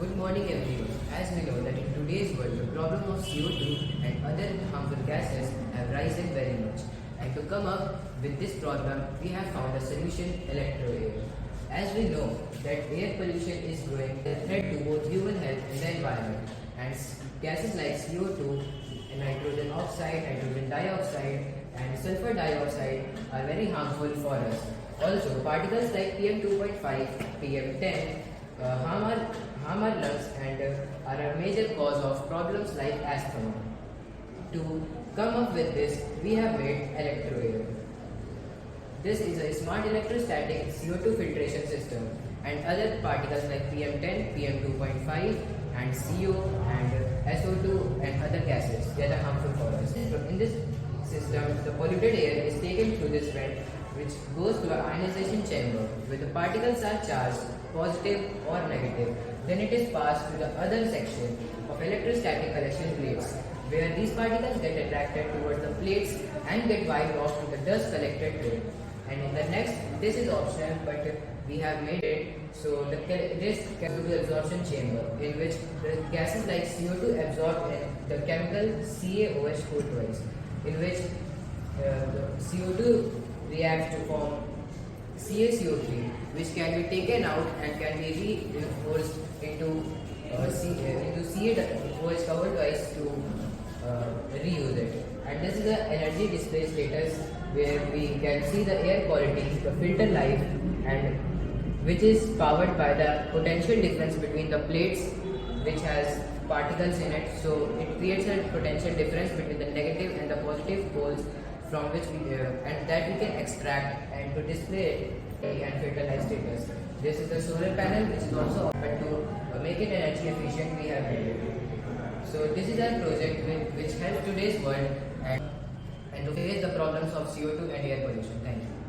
Good morning everyone. As we know that in today's world the problem of CO2 and other harmful gases have risen very much. And to come up with this problem we have found a solution, electro-air. As we know that air pollution is growing a threat to both human health and the environment, and gases like CO2, nitrogen oxide, nitrogen dioxide and sulfur dioxide are very harmful for us. Also particles like PM2.5, PM10 harm our lungs and are a major cause of problems like asthma. To come up with this, we have made electro-air. This is a smart electrostatic CO2 filtration system, and other particles like PM10, PM2.5 and CO and SO2 and other gases that are harmful for us. So in this system, the polluted air is taken through this vent which goes to an ionization chamber where the particles are charged positive or negative. Then it is passed to the other section of electrostatic collection plates where these particles get attracted towards the plates and get wiped off to the dust collected there. And in the next, this is optional but we have made it so this CO2 absorption chamber in which the gases like CO2 absorb in the chemical CaOH4 twice, in which the CO2 reacts to form CaCO3, which can be taken out and can be reinforced into CaOH covered twice to reuse it. And this is the energy display status where we can see the air quality, the filter life, and which is powered by the potential difference between the plates which has particles in it. So it creates a potential difference between the negative and the positive poles from which and that we can extract and to display it and filter life status. This is the solar panel which is also offered to make it energy efficient. We have made it. So this is our project which helps today's world and to face the problems of CO2 and air pollution. Thank you.